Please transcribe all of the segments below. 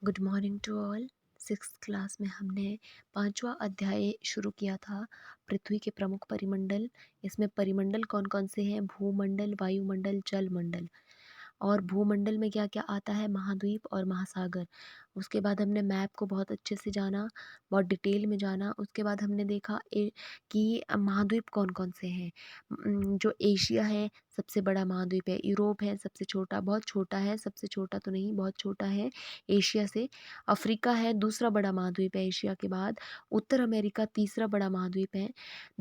Good morning to all. Sixth class में हमने पांचवा अध्याय शुरू किया था, पृथ्वी के प्रमुख परिमंडल। इसमें परिमंडल कौन कौन से हैं? भूमंडल, वायुमंडल, जलमंडल। और भूमंडल में क्या क्या आता है? महाद्वीप और महासागर। उसके बाद हमने मैप को बहुत अच्छे से जाना, बहुत डिटेल में जाना। उसके बाद हमने देखा कि महाद्वीप कौन कौन से हैं। जो एशिया है सबसे बड़ा महाद्वीप है, यूरोप है सबसे छोटा, बहुत छोटा है, सबसे छोटा तो नहीं बहुत छोटा है एशिया से। अफ्रीका है दूसरा बड़ा महाद्वीप है एशिया के बाद। उत्तर अमेरिका तीसरा बड़ा महाद्वीप है।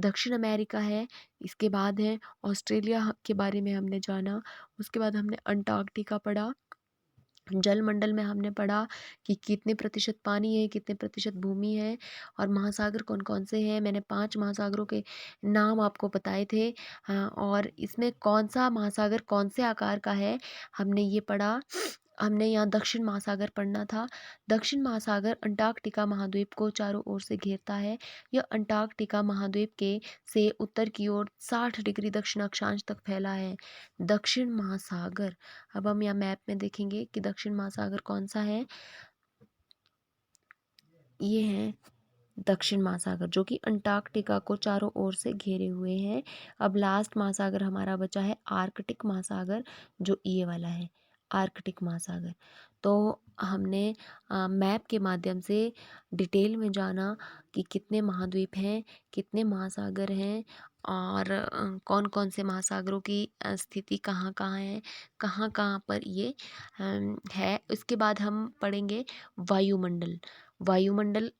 दक्षिण अमेरिका है, इसके बाद है ऑस्ट्रेलिया के बारे में हमने जाना। उसके बाद हमने अंटार्कटिका पढ़ा। जलमंडल में हमने पढ़ा कि कितने प्रतिशत पानी है, कितने प्रतिशत भूमि है, और महासागर कौन कौन से हैं। मैंने 5 महासागरों के नाम आपको बताए थे। हाँ, और इसमें कौन सा महासागर कौन से आकार का है हमने ये पढ़ा। हमने यहाँ दक्षिण महासागर पढ़ना था। दक्षिण महासागर अंटार्कटिका महाद्वीप को चारों ओर से घेरता है। यह अंटार्कटिका महाद्वीप के से उत्तर की ओर 60 डिग्री दक्षिण अक्षांश तक फैला है। दक्षिण महासागर, अब हम यहाँ मैप में देखेंगे कि दक्षिण महासागर कौन सा है। ये है दक्षिण महासागर जो कि अंटार्कटिका को चारों ओर से घेरे हुए हैं। अब लास्ट महासागर हमारा बचा है आर्कटिक महासागर, जो ये वाला है आर्कटिक महासागर। तो हमने मैप के माध्यम से डिटेल में जाना कि कितने महाद्वीप हैं, कितने महासागर हैं, और कौन कौन से महासागरों की स्थिति कहाँ कहाँ है, कहाँ कहाँ पर ये है। उसके बाद हम पढ़ेंगे वायुमंडल। वायुमंडल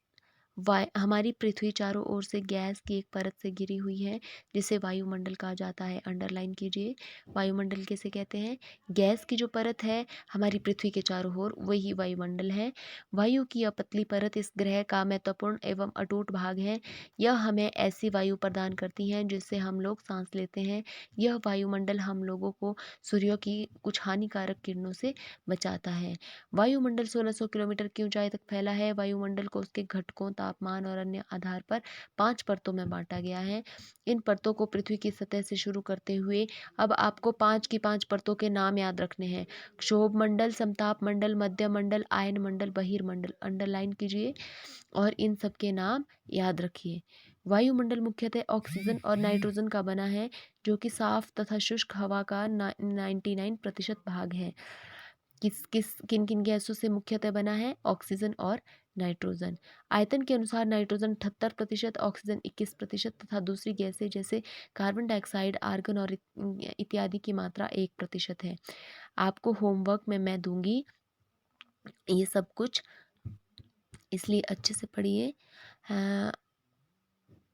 हमारी पृथ्वी चारों ओर से गैस की एक परत से घिरी हुई है, जिसे वायुमंडल कहा जाता है। अंडरलाइन कीजिए, वायुमंडल किसे कहते हैं? गैस की जो परत है हमारी पृथ्वी के चारों ओर, वही वायुमंडल है। वायु की यह पतली परत इस ग्रह का महत्वपूर्ण एवं अटूट भाग है। यह हमें ऐसी वायु प्रदान करती है जिससे हम लोग सांस लेते हैं। यह वायुमंडल हम लोगों को सूर्य की कुछ हानिकारक किरणों से बचाता है। वायुमंडल 1600 किलोमीटर की ऊंचाई तक फैला है। वायुमंडल को उसके घटकों, तापमान और अन्य आधार पर 5 परतों में बांटा गया है। इन परतों को पृथ्वी की सतह से शुरू करते हुए अब आपको 5 की 5 परतों के नाम याद रखने हैं। क्षोभ मंडल, समताप मंडल, मध्य मंडल, आयन मंडल, बहिर्मंडल। अंडरलाइन कीजिए और इन सब के नाम याद रखिए। वायुमंडल मुख्यतः ऑक्सीजन और नाइट्रोजन का बना है, जो कि साफ तथा शुष्क हवा का 99% भाग है। किन किन गैसों से मुख्यतः बना है? ऑक्सीजन और नाइट्रोजन। आयतन के अनुसार नाइट्रोजन 78%, ऑक्सीजन 21% तथा दूसरी गैसें जैसे कार्बन डाइऑक्साइड, आर्गन और इत्यादि की मात्रा 1% है। आपको होमवर्क में मैं दूंगी ये सब कुछ, इसलिए अच्छे से पढ़िए।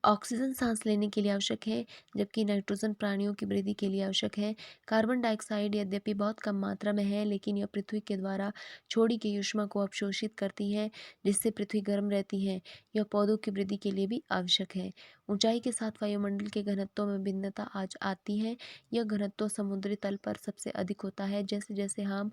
ऑक्सीजन सांस लेने के लिए आवश्यक है, जबकि नाइट्रोजन प्राणियों की वृद्धि के लिए आवश्यक है। कार्बन डाइऑक्साइड यद्यपि बहुत कम मात्रा में है, लेकिन यह पृथ्वी के द्वारा छोड़ी गई ऊष्मा को अवशोषित करती है, जिससे पृथ्वी गर्म रहती है। यह पौधों की वृद्धि के लिए भी आवश्यक है। ऊंचाई के साथ वायुमंडल के घनत्व में भिन्नता आज आती है। यह घनत्व समुद्री तल पर सबसे अधिक होता है। जैसे जैसे हम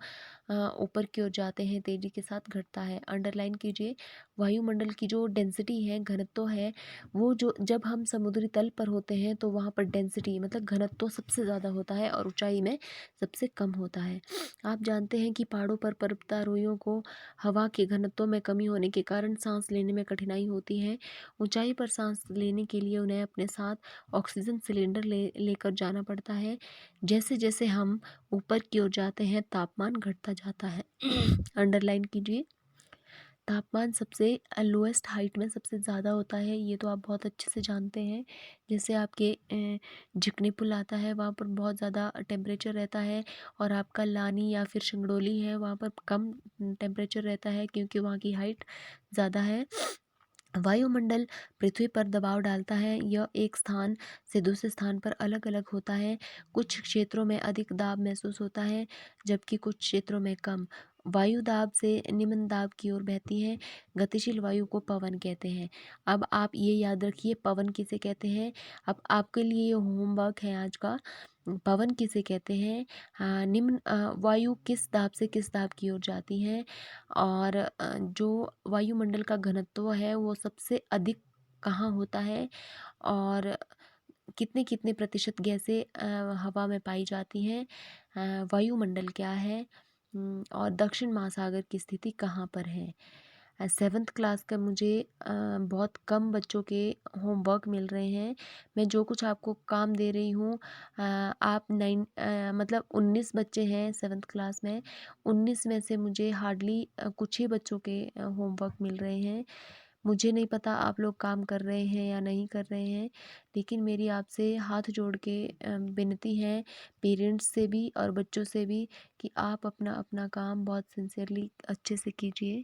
ऊपर की ओर जाते हैं तेजी के साथ घटता है। अंडरलाइन कीजिए, वायुमंडल की जो डेंसिटी है, घनत्व है, वो जो जब हम समुद्री तल पर होते हैं तो वहाँ पर डेंसिटी मतलब घनत्व सबसे ज़्यादा होता है और ऊंचाई में सबसे कम होता है। आप जानते हैं कि पहाड़ों पर पर्वतारोहियों को हवा के घनत्व में कमी होने के कारण सांस लेने में कठिनाई होती है। ऊंचाई पर सांस लेने के लिए उन्हें अपने साथ ऑक्सीजन सिलेंडर लेकर जाना पड़ता है। जैसे जैसे हम ऊपर की ओर जाते हैं तापमान घटता जाता है। अंडरलाइन कीजिए, तापमान सबसे लोएस्ट हाइट में सबसे ज़्यादा होता है, ये तो आप बहुत अच्छे से जानते हैं। जैसे आपके जिकनी पुल आता है वहाँ पर बहुत ज़्यादा टेम्परेचर रहता है, और आपका लानी या फिर शंगडोली है वहाँ पर कम टेम्परेचर रहता है, क्योंकि वहाँ की हाइट ज़्यादा है। वायुमंडल पृथ्वी पर दबाव डालता है। यह एक स्थान से दूसरे स्थान पर अलग अलग होता है। कुछ क्षेत्रों में अधिक दाब महसूस होता है, जबकि कुछ क्षेत्रों में कम। वायु दाब से निम्न दाब की ओर बहती है। गतिशील वायु को पवन कहते हैं। अब आप ये याद रखिए पवन किसे कहते हैं। अब आपके लिए ये होमवर्क है आज का, पवन किसे कहते हैं। हाँ, निम्न वायु किस दाब से किस दाब की ओर जाती है, और जो वायुमंडल का घनत्व है वो सबसे अधिक कहाँ होता है, और कितने कितने प्रतिशत गैसें हवा में पाई जाती हैं। वायुमंडल क्या है, और दक्षिण महासागर की स्थिति कहाँ पर है। 7th क्लास का मुझे बहुत कम बच्चों के होमवर्क मिल रहे हैं। मैं जो कुछ आपको काम दे रही हूँ, आप मतलब 19 बच्चे हैं 7th क्लास में। 19 में से मुझे हार्डली कुछ ही बच्चों के होमवर्क मिल रहे हैं। मुझे नहीं पता आप लोग काम कर रहे हैं या नहीं कर रहे हैं, लेकिन मेरी आपसे हाथ जोड़ के विनती है, पेरेंट्स से भी और बच्चों से भी, कि आप अपना अपना काम बहुत सिंसियरली अच्छे से कीजिए।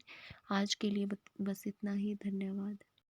आज के लिए बस इतना ही। धन्यवाद।